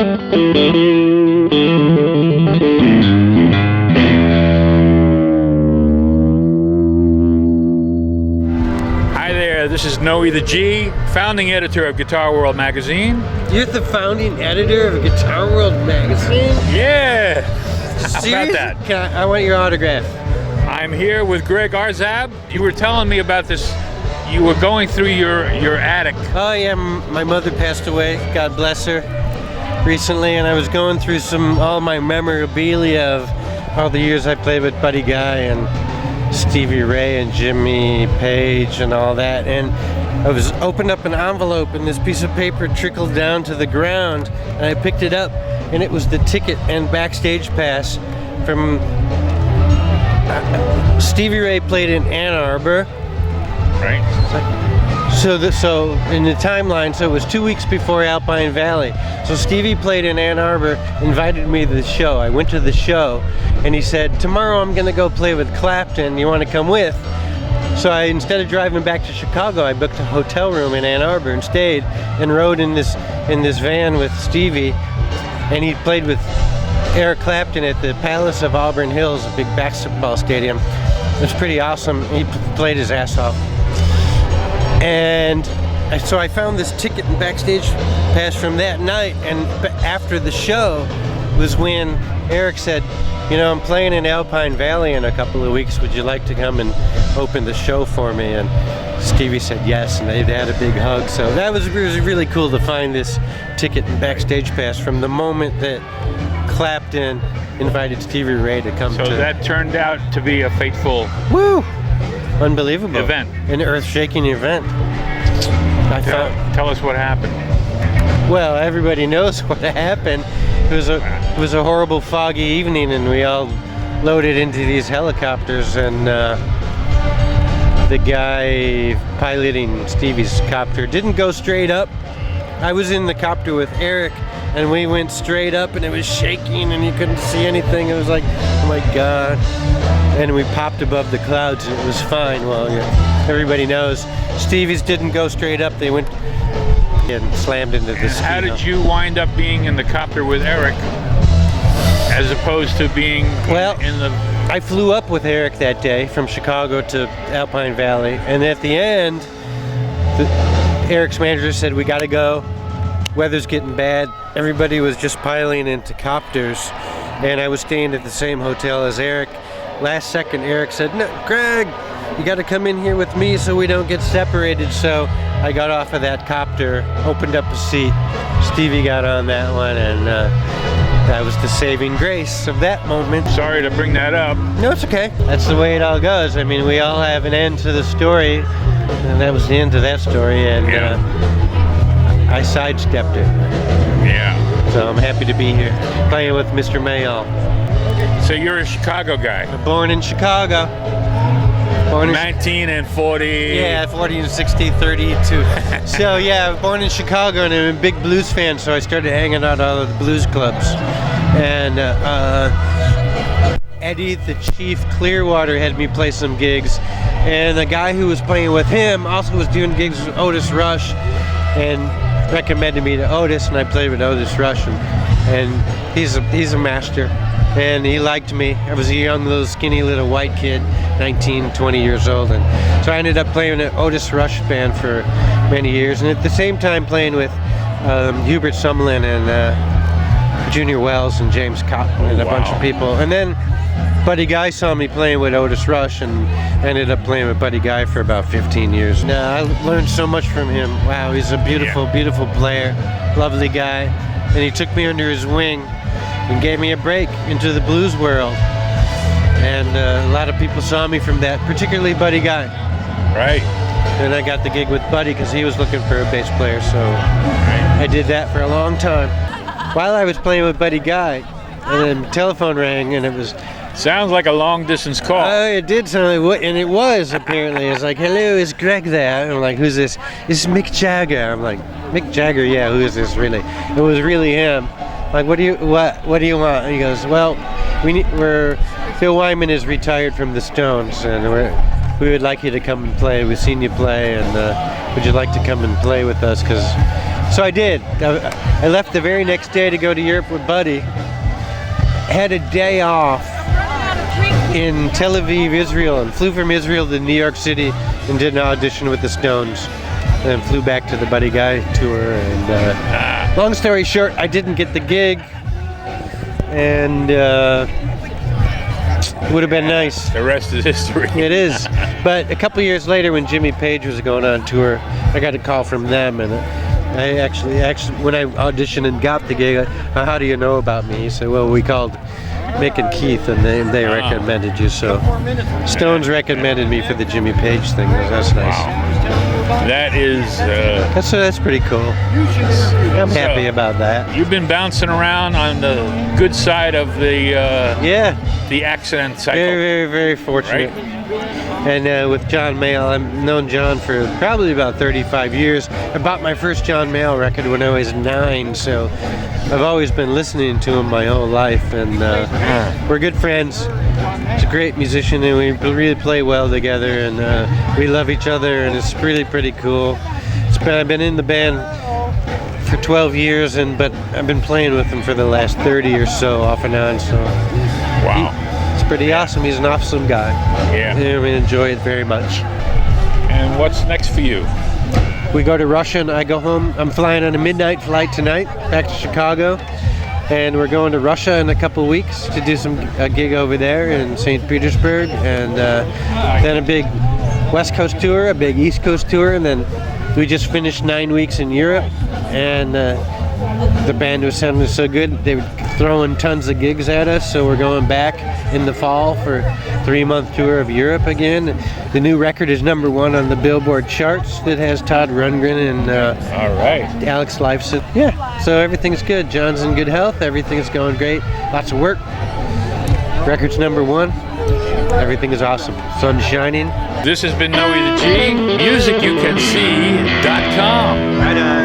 Hi there, this is Noe the G, founding editor of Guitar World magazine. You're the founding editor of Guitar World magazine? Yeah! How Serious? about that? I want your autograph. I'm here with Greg Rzab. You were telling me about this. You were going through your attic. Oh yeah, my mother passed away, God bless her, recently, and I was going through all my memorabilia of all the years I played with Buddy Guy and Stevie Ray and Jimmy Page and all that, and I was opened up an envelope and this piece of paper trickled down to the ground, and I picked it up, and it was the ticket and backstage pass from Stevie Ray played in Ann Arbor. Right. So in the timeline, so it was 2 weeks before Alpine Valley. So Stevie played in Ann Arbor, invited me to the show. I went to the show, and he said, tomorrow I'm gonna go play with Clapton, you wanna come with? So instead of driving back to Chicago, I booked a hotel room in Ann Arbor and stayed and rode in this van with Stevie, and he played with Eric Clapton at the Palace of Auburn Hills, a big basketball stadium. It was pretty awesome. He played his ass off. And so I found this ticket and backstage pass from that night, and after the show was when Eric said, you know, I'm playing in Alpine Valley in a couple of weeks, would you like to come and open the show for me? And Stevie said yes, and they had a big hug. So that was really cool to find this ticket and backstage pass from the moment that Clapton invited Stevie Ray to come So that turned out to be a fateful unbelievable event. An earth-shaking event. Tell us what happened. Well, everybody knows what happened. It was a horrible foggy evening, and we all loaded into these helicopters, and the guy piloting Stevie's copter didn't go straight up. I was in the copter with Eric, and we went straight up, and it was shaking, and you couldn't see anything. It was like, oh my God. And we popped above the clouds, and it was fine. Well, everybody knows Stevie's didn't go straight up. They went and slammed into the ski. How did you wind up being in the copter with Eric as opposed to being in the... I flew up with Eric that day from Chicago to Alpine Valley, and at the end, Eric's manager said, we gotta go. Weather's getting bad. Everybody was just piling into copters, and I was staying at the same hotel as Eric. Last second, Eric said, no, Greg, you gotta come in here with me so we don't get separated. So I got off of that copter, opened up a seat. Stevie got on that one, and that was the saving grace of that moment. Sorry to bring that up. No, it's okay. That's the way it all goes. I mean, we all have an end to the story, and that was the end to that story, and I sidestepped it. Yeah. So I'm happy to be here, playing with Mr. Mayall. So you're a Chicago guy. Born in Chicago. Born in 19 and 40. Yeah, 40 and 60, 32. So yeah, I was born in Chicago, and I'm a big blues fan, so I started hanging out at all of the blues clubs. And Eddie, the Chief Clearwater, had me play some gigs. And the guy who was playing with him also was doing gigs with Otis Rush, and recommended me to Otis, and I played with Otis Rush, and he's a master, and he liked me. I was a young little skinny little white kid, 19, 20 years old, and so I ended up playing an Otis Rush band for many years, and at the same time playing with Hubert Sumlin and Junior Wells and James Cotton and a bunch of people. And then Buddy Guy saw me playing with Otis Rush, and ended up playing with Buddy Guy for about 15 years. Now, I learned so much from him. Wow, he's a beautiful, beautiful player, lovely guy. And he took me under his wing and gave me a break into the blues world. And a lot of people saw me from that, particularly Buddy Guy. Right. And I got the gig with Buddy because he was looking for a bass player, so I did that for a long time. While I was playing with Buddy Guy, and then the telephone rang, and it was... Sounds like a long-distance call. It did sound like, and it was, apparently. It's like, hello, is Greg there? And I'm like, who's this? It's Mick Jagger. I'm like, Mick Jagger? Yeah, who is this really? It was really him. Like, what do you want? And he goes, well, Phil Wyman is retired from the Stones, and we would like you to come and play. We've seen you play, and would you like to come and play with us? Because So I did. I left the very next day to go to Europe with Buddy. Had a day off in Tel Aviv, Israel, and flew from Israel to New York City and did an audition with the Stones. And then flew back to the Buddy Guy tour. And long story short, I didn't get the gig. And it would have been nice. The rest is history. It is. But a couple years later, when Jimmy Page was going on tour, I got a call from them, and I actually, when I auditioned and got the gig, how do you know about me? He said, well, we called Mick and Keith, and they recommended you. So Stones recommended me for the Jimmy Page thing. That's nice. That is. That's pretty cool. I'm happy about that. You've been bouncing around on the good side of the the accident cycle. Very, very, very fortunate. Right? And with John Mayall, I've known John for probably about 35 years. I bought my first John Mayall record when I was 9, so I've always been listening to him my whole life, and we're good friends. He's a great musician, and we really play well together, and we love each other, and it's really pretty cool. I've been in the band for 12 years, but I've been playing with him for the last 30 or so, off and on. So wow. It's pretty awesome. He's an awesome guy. Yeah. And we enjoy it very much. And what's next for you? We go to Russia and I go home. I'm flying on a midnight flight tonight back to Chicago. And we're going to Russia in a couple weeks to do a gig over there in St. Petersburg. And then a big West Coast tour, a big East Coast tour. And then we just finished 9 weeks in Europe. And the band was sounding so good. They were throwing tons of gigs at us, so we're going back in the fall for a 3-month tour of Europe again. The new record is #1 on the Billboard charts. That has Todd Rundgren and all right, Alex Lifeson. Yeah, so everything's good. John's in good health. Everything's going great. Lots of work. Record's #1. Everything is awesome. Sun's shining. This has been Noe the G. MusicUCanSee.com. Right on.